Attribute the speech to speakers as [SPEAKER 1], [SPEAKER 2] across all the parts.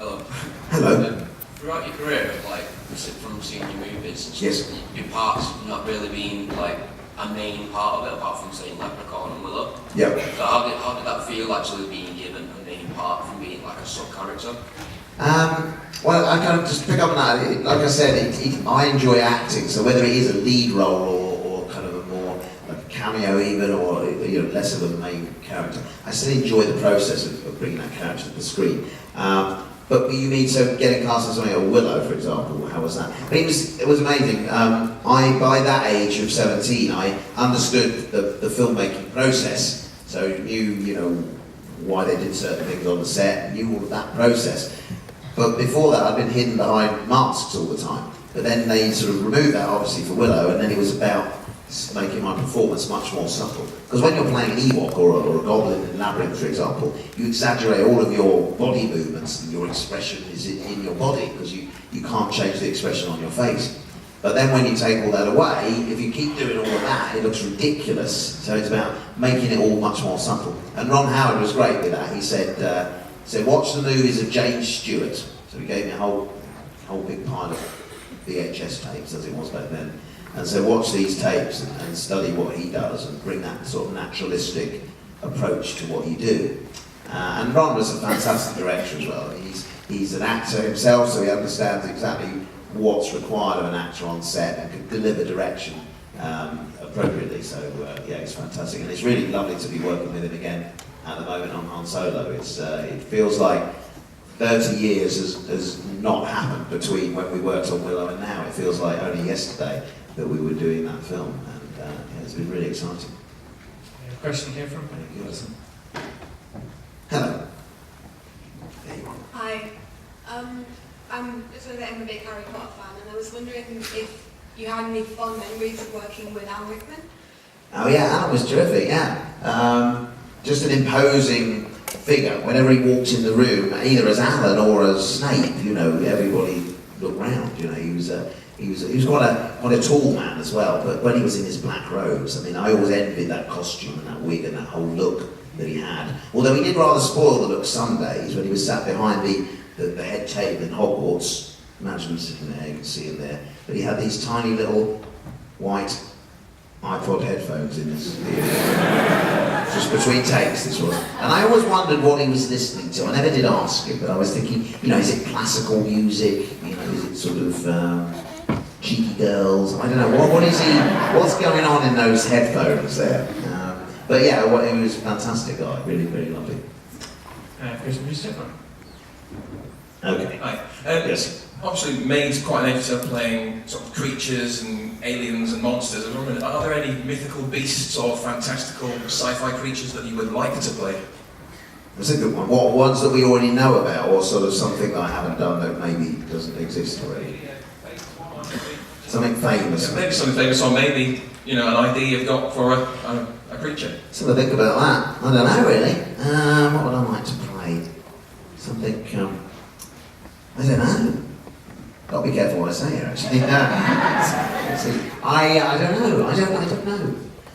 [SPEAKER 1] Hello.
[SPEAKER 2] Hello.
[SPEAKER 1] Throughout your career, like from seeing your movies, and
[SPEAKER 2] Yes.
[SPEAKER 1] stuff, your parts not really being like a main part of it, apart from saying Leprechaun and Willow.
[SPEAKER 2] Yeah.
[SPEAKER 1] So how did that feel actually being given a main part from being like a sub character?
[SPEAKER 2] Well, I kind of just pick up on that. Like I said, I enjoy acting, so whether it is a lead role or kind of a more like a cameo even, or less of a main character, I still enjoy the process of bringing that character to the screen. But you mean, so getting cast as something like Willow, for example, how was that? But it was amazing. By that age of 17, I understood the filmmaking process, so knew, why they did certain things on the set, knew all of that process. But before that, I'd been hidden behind masks all the time. But then they sort of removed that, obviously, for Willow, and then it was about making my performance much more subtle. Because when you're playing an Ewok or a Goblin in Labyrinth, for example, you exaggerate all of your body movements, and your expression is in your body, because you can't change the expression on your face. But then when you take all that away, if you keep doing all of that, it looks ridiculous. So it's about making it all much more subtle. And Ron Howard was great with that. He said, watch the movies of James Stewart. So he gave me a whole big pile of VHS tapes, as it was back then. And so watch these tapes and study what he does and bring that sort of naturalistic approach to what you do. And Ron was a fantastic director as well. He's an actor himself, so he understands exactly what's required of an actor on set and can deliver direction appropriately. So it's fantastic, and it's really lovely to be working with him again at the moment on Han Solo. It feels like 30 years has not happened between when we worked on Willow and now. It feels like only yesterday that we were doing that film, and it's been really exciting.
[SPEAKER 3] A question here from
[SPEAKER 2] Hello. There you are.
[SPEAKER 4] Hi. I'm a big Harry Potter fan, and I was wondering if you had any fond memories of working with Alan Rickman.
[SPEAKER 2] Oh yeah, Alan was terrific, yeah. Just an imposing figure. Whenever he walked in the room, either as Alan or as Snape, everybody looked round. He was quite a tall man as well, but when he was in his black robes, I mean, I always envied that costume and that wig and that whole look that he had. Although he did rather spoil the look some days when he was sat behind the head table in Hogwarts. Imagine him sitting there, you can see him there. But he had these tiny little white iPod headphones in his ear. Just between takes, this was. And I always wondered what he was listening to. I never did ask him, but I was thinking, is it classical music? Is it sort of cheeky girls? I don't know. What is he? What's going on in those headphones there? But yeah, he was a fantastic guy. Really, really lovely.
[SPEAKER 3] Question from Stefan.
[SPEAKER 2] Okay.
[SPEAKER 5] Hi.
[SPEAKER 2] Yes.
[SPEAKER 5] Obviously made quite an effort of playing sort of creatures and aliens and monsters. I was wondering, are there any mythical beasts or fantastical sci-fi creatures that you would like to play?
[SPEAKER 2] That's a good one. What ones that we already know about, or sort of something that I haven't done that maybe doesn't exist already? Something famous.
[SPEAKER 5] Yeah, maybe something famous, or maybe an idea you've got for a creature.
[SPEAKER 2] So I think about that. I don't know really. What would I like to play? Something. I don't know. Got to be careful what I say here, actually. I don't know. I don't know.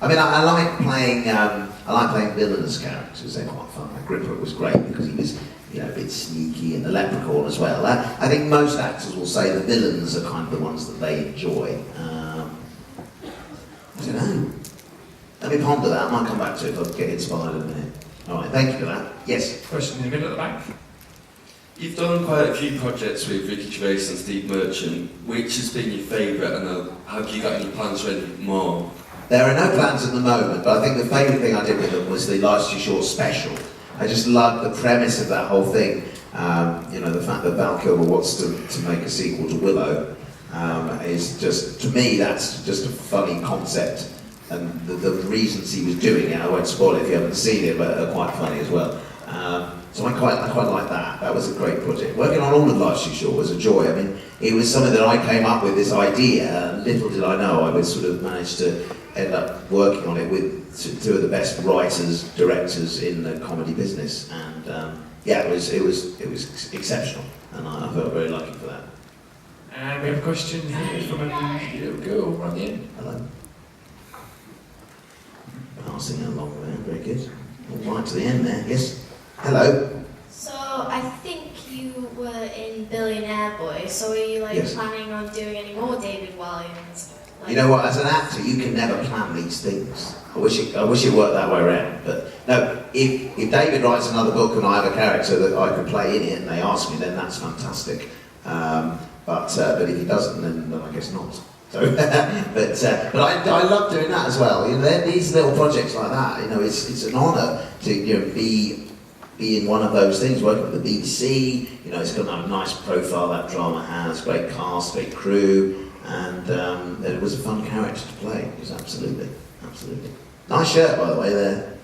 [SPEAKER 2] I mean, I like playing villainous characters. They're quite fun. Gripper was great because he was, a bit sneaky, and the Leprechaun as well. I think most actors will say the villains are kind of the ones that they enjoy. I don't know. Let me ponder that. I might come back to it if I get inspired in a minute. All right. Thank you for that. Yes.
[SPEAKER 3] Question in the middle at the back.
[SPEAKER 6] You've done quite a few projects with Ricky Gervais and Steve Merchant. Which has been your favourite, and have you got any plans for any more?
[SPEAKER 2] There are no plans at the moment, but I think the favourite thing I did with them was the Life's Too Short special. I just loved the premise of that whole thing. The fact that Val Kilmer wants to make a sequel to Willow is just, to me, that's just a funny concept. And the reasons he was doing it, I won't spoil it if you haven't seen it, but are quite funny as well. So I quite like that. That was a great project. Working on all of Life's Too Short was a joy. I mean, it was something that I came up with, this idea, and little did I know I would sort of manage to end up working on it with two of the best writers, directors in the comedy business. And it was exceptional, and I felt very lucky for that.
[SPEAKER 3] And we have a question here from a little girl right at the end.
[SPEAKER 2] Hello. Passing along there, very good. All right to the end there, yes. Hello.
[SPEAKER 7] So I think you were doing any more David Williams?
[SPEAKER 2] You know what? As an actor, you can never plan these things. I wish it worked that way around. But no, if David writes another book and I have a character that I could play in it, and they ask me, then that's fantastic. But if he doesn't, then I guess not. So, but I love doing that as well. You know, these little projects like that. You know, it's an honour to be in one of those things. Working with the BBC. You know, it's got a nice profile that drama has. Great cast, great crew, and it was a fun character to play. It was absolutely. Nice shirt, by the way. There.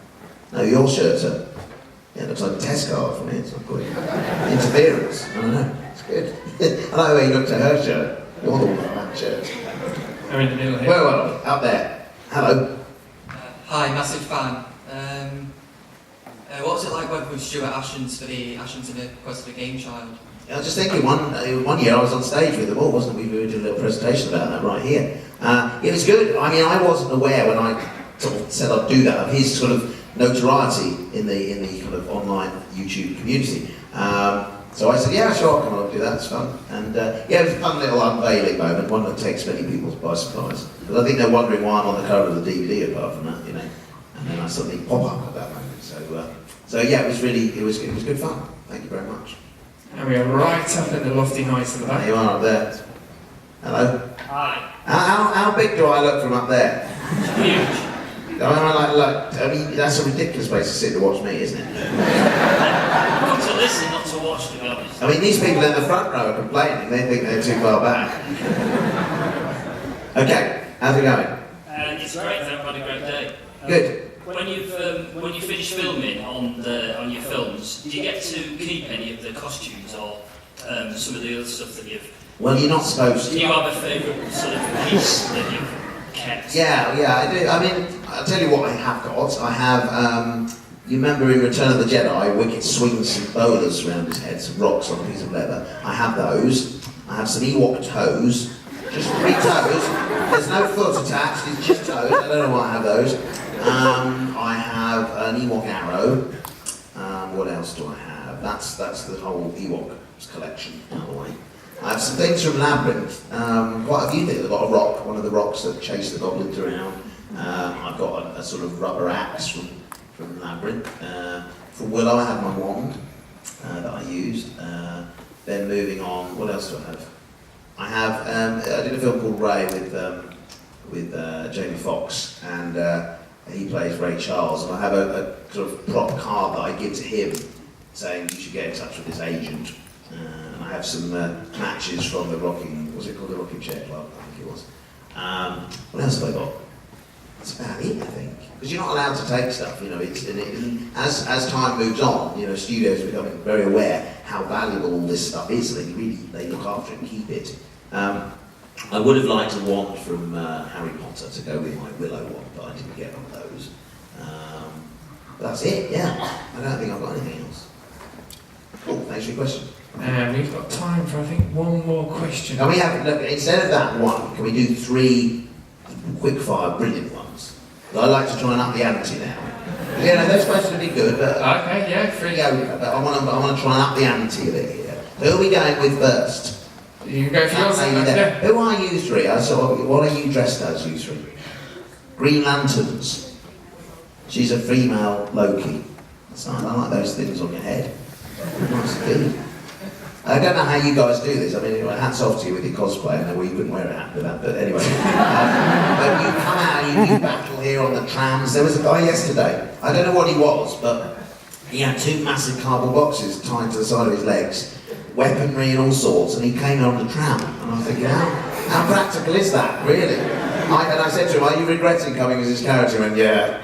[SPEAKER 2] No, your shirt, sir. Yeah, it looks like a test card from here. It's not quite interference. I don't know. It's good. I like the way you looked at her shirt. You're the one with that shirt.
[SPEAKER 3] I'm in the middle here.
[SPEAKER 2] Well, up there. Hello.
[SPEAKER 8] Hi, massive fan. What was it like working with Stuart Ashens for the Ashens in the Quest of a Game Child?
[SPEAKER 2] I was just thinking, one year I was on stage with them all, wasn't we? We were doing a little presentation about that right here. It was good. I mean, I wasn't aware when I sort of said I'd do that of his sort of notoriety in the kind of online YouTube community. So I said, yeah, sure, come on, do that, it's fun. And yeah, it was a fun little unveiling moment, one that takes many people by surprise. Because I think they're wondering why I'm on the cover of the DVD apart from that, you know. And then I suddenly pop up at that moment. So yeah, it was good fun. Thank you very much.
[SPEAKER 3] And we are right up in the lofty heights of the back.
[SPEAKER 2] There you are up there. Hello.
[SPEAKER 8] Hi.
[SPEAKER 2] How big do I look from up there?
[SPEAKER 8] Huge.
[SPEAKER 2] I mean, that's a ridiculous place to sit to watch me, isn't it?
[SPEAKER 8] Not to listen, not to watch, to be honest.
[SPEAKER 2] I mean, these people in the front row are complaining. They think they're too far back. Okay, how's it going?
[SPEAKER 8] It's great. I've had a great day.
[SPEAKER 2] Good.
[SPEAKER 8] When you finish filming on your films, do you get to keep any of the costumes or some of the other stuff that you've?
[SPEAKER 2] Well, you're not supposed
[SPEAKER 8] Do
[SPEAKER 2] to.
[SPEAKER 8] you have a favourite sort of piece that you've kept?
[SPEAKER 2] Yeah, I do. I mean, I'll tell you what I have got. I have, you remember in Return of the Jedi, Wicket swings some boulders around his head, some rocks on a piece of leather. I have those. I have some Ewok toes. Just 3 toes. There's no foot attached, it's just toes. I don't know why I have those. I have an Ewok arrow. What else do I have? That's the whole Ewok collection, by the way. I have some things from Labyrinth. Quite a few things. I've got a rock, one of the rocks that chase the goblins around. I've got a sort of rubber axe from Labyrinth. From Willow, I have my wand that I used. Then moving on, what else do I have? I have. I did a film called Ray with Jamie Foxx, and he plays Ray Charles. And I have a sort of prop card that I give to him, saying you should get in touch with his agent. And I have some matches from the rocking. Was it called the Rocking Chair Club? I think it was. What else have I got? That's about it, I think. Because you're not allowed to take stuff, you know. As time moves on, you know, studios are becoming very aware how valuable all this stuff is. So they look after it and keep it. I would have liked a wand from Harry Potter to go with my Willow wand, but I didn't get one of those. But that's it. Yeah, I don't think I've got anything else. Cool. Thanks for your question.
[SPEAKER 3] And we've got time for, I think, one more question.
[SPEAKER 2] Can we have, look, instead of that one, can we do 3 quick-fire brilliant ones? I like to try and up the ante now. You know, they're supposed to be good, but
[SPEAKER 3] Okay, yeah, 3.
[SPEAKER 2] but I want to try and up the ante a bit here. So who are we going with first?
[SPEAKER 3] You can go for yours.
[SPEAKER 2] That lady there. Who are you 3? What are you dressed as, you 3? Green Lanterns. She's a female Loki. That's nice. I like those things on your head. Nice indeed. I don't know how you guys do this. I mean, hats off to you with your cosplay. I know you wouldn't wear a hat with that, but anyway. But you come out and you battle here on the trams. There was a guy yesterday. I don't know what he was, but he had 2 massive cardboard boxes tied to the side of his legs, weaponry and all sorts, and he came on the tram. And I'm thinking, how practical is that, really? And I said to him, are you regretting coming as his character? And yeah.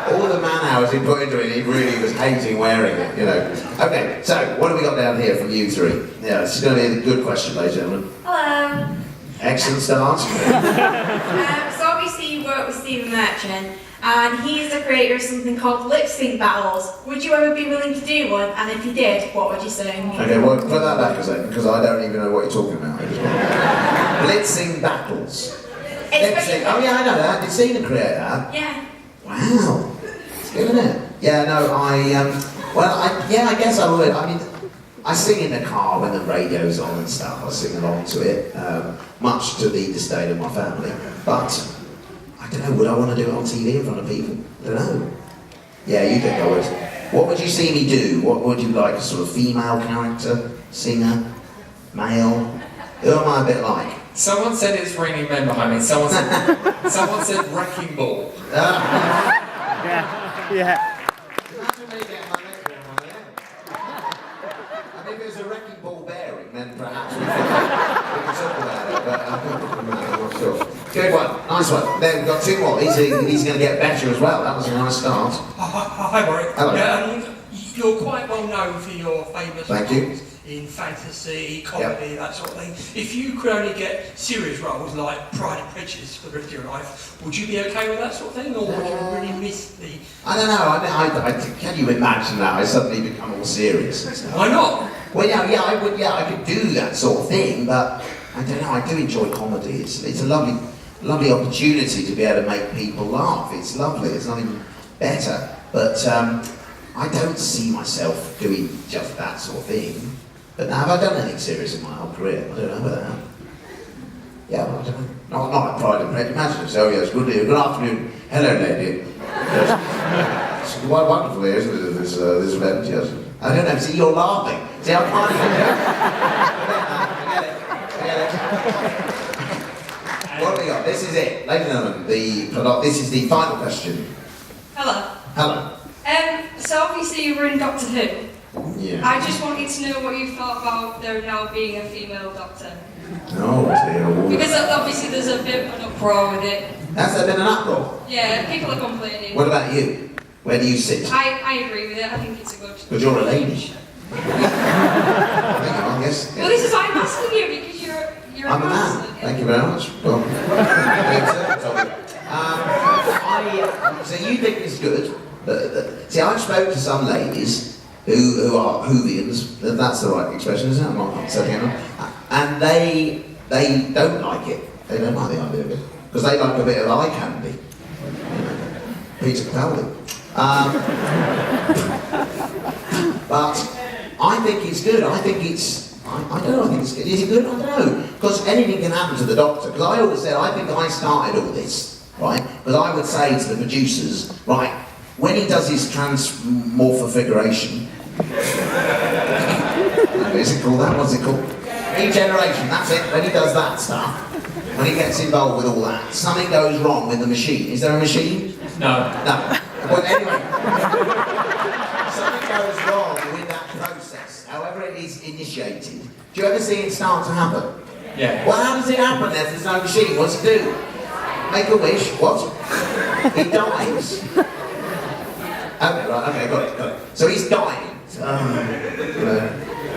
[SPEAKER 2] All the man hours he put into it, he really was hating wearing it, you know. Okay, so what have we got down here from you 3? Yeah, this is going to be a good question, ladies and gentlemen.
[SPEAKER 7] Hello.
[SPEAKER 2] Excellent start.
[SPEAKER 7] So obviously you work with Stephen Merchant, and he's the creator of something called lip sync battles. Would you ever be willing to do one? And if you did, what would you sing?
[SPEAKER 2] Okay, well, put that back a second, because I don't even know what you're talking about. Blitzing battles. Lip sync. Oh yeah, I know that. Did Stephen create that?
[SPEAKER 7] Yeah.
[SPEAKER 2] Wow. It's good, isn't it? Yeah, no, I guess I would. I mean, I sing in the car when the radio's on and stuff. I sing along to it, much to the disdain of my family. But I don't know, would I want to do it on TV in front of people? I don't know. Yeah, you think I would. What would you see me do? What would you like? A sort of female character? Singer? Male? Who am I a bit like?
[SPEAKER 3] Someone said it's raining men behind me. Someone said wrecking ball.
[SPEAKER 2] Yeah. Imagine me getting my leg around my head. I mean, if it was a wrecking ball bearing, then perhaps we could talk about it, but I'm not sure. Good one, nice one. Then we've got two more. He's going to get better as well. That was a nice start.
[SPEAKER 9] Hi, Warwick.
[SPEAKER 2] Hello.
[SPEAKER 9] You're quite well known for your famous
[SPEAKER 2] Thank you.
[SPEAKER 9] roles in fantasy, comedy, that sort of thing. If you could only get serious roles like Pride and Prejudice for the rest of your life, would you be okay with that sort of thing, or would you really miss the...
[SPEAKER 2] I don't know, can you imagine that? I suddenly become all serious.
[SPEAKER 9] Why not?
[SPEAKER 2] Well, I could do that sort of thing, but I don't know, I do enjoy comedy. It's a lovely opportunity to be able to make people laugh. It's lovely, it's nothing better. But I don't see myself doing just that sort of thing. But now, have I done anything serious in my whole career? I don't know whether I have. Yeah, well, I don't know. Not like Pride and Prejudice. Imagine, so yes, good afternoon. Hello, lady. Yes. It's quite wonderful here, isn't it, this event, yes. I don't know, see, you're laughing. See, I'm funny. Forget it. What have we got? This is it. Ladies and gentlemen, this is the final question.
[SPEAKER 4] Hello.
[SPEAKER 2] Hello.
[SPEAKER 4] So obviously you were in Doctor Who.
[SPEAKER 2] Yeah.
[SPEAKER 4] I just wanted to know what you thought about there now being a female Doctor.
[SPEAKER 2] Oh, dear.
[SPEAKER 4] Because obviously there's a bit of an uproar with it.
[SPEAKER 2] Has there been an uproar?
[SPEAKER 4] Yeah, people are complaining.
[SPEAKER 2] What about you? Where do you sit?
[SPEAKER 4] I agree with it. I think it's a good...
[SPEAKER 2] Because you're a lady. I guess.
[SPEAKER 4] Well, this is why I'm asking you, because you're
[SPEAKER 2] I'm a man. Thank you very much. Well, so you think it's good? See, I've spoken to some ladies who are Whovians. That's the right expression, isn't it? I'm not setting it up. And they don't like it. They don't like the idea of it because they like a bit of eye candy. Peter Capaldi. But I think it's good. I think it's. I don't know. I think it's good. Is it good? I don't know. Because anything can happen to the Doctor. Because I always said I think I started all this, right? Because I would say to the producers, right, when he does his transmorphifiguration, is it called that? What's it called? Regeneration. That's it. When he does that stuff, when he gets involved with all that, something goes wrong with the machine. Is there a machine?
[SPEAKER 3] No.
[SPEAKER 2] No. Well, anyway, something goes wrong with that process, however it is initiated. Do you ever see it start to happen?
[SPEAKER 3] Yeah.
[SPEAKER 2] Well, how does it happen if there's no machine? What's it do? Make a wish. What? He dies. Okay, right, okay, got it. So he's dying.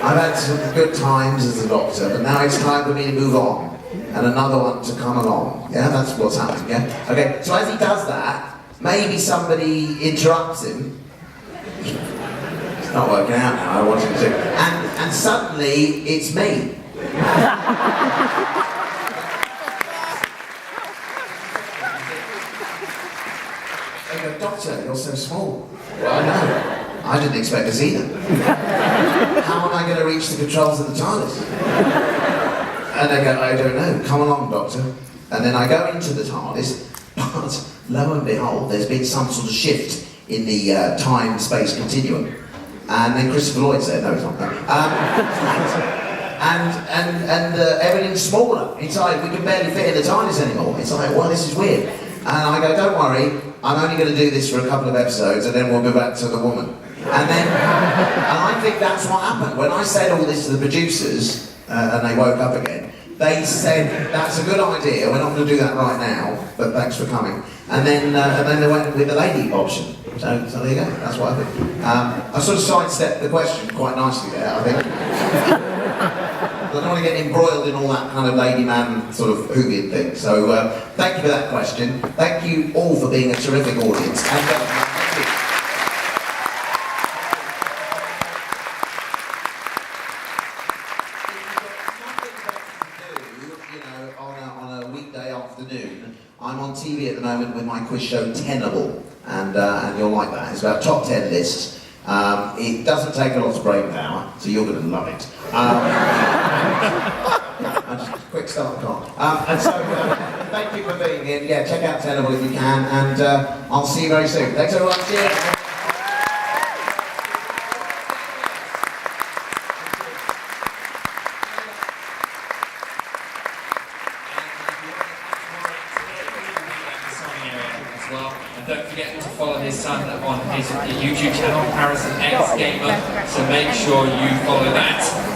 [SPEAKER 2] I've had some good times as a Doctor, but now it's time for me to move on. And another one to come along. Yeah, that's what's happening, yeah? Okay, so as he does that, maybe somebody interrupts him. It's not working out now, I want him to. And suddenly, it's me. They go, Doctor, you're so small. Well, I know. I didn't expect to see them. How am I going to reach the controls of the TARDIS? And they go, I don't know. Come along, Doctor. And then I go into the TARDIS, but lo and behold, there's been some sort of shift in the time-space continuum. And then Christopher Lloyd's there. No, he's not there. And everything's smaller. It's like we can barely fit in the TARDIS anymore. It's like, well, this is weird. And I go, don't worry, I'm only going to do this for a couple of episodes and then we'll go back to the woman. And I think that's what happened. When I said all this to the producers, and they woke up again, they said, that's a good idea, we're not going to do that right now, but thanks for coming. And then they went with the lady option. So there you go, that's what I think. I sort of sidestepped the question quite nicely there, I think. I don't want to get embroiled in all that kind of lady man sort of Whovian thing. So thank you for that question. Thank you all for being a terrific audience. And thank you. On a weekday afternoon, I'm on TV at the moment with my quiz show Pannel, and you'll like that. It's about top 10 lists, It doesn't take a lot of brain power, so you're going to love it. Just a quick start con. And so, thank you for being here. Yeah, check out Pannel if you can, and I'll see you very soon. Thanks everyone. Cheers.
[SPEAKER 10] As well. And don't forget to follow his son on his YouTube channel, Harrison X Gamer. So make sure you follow that.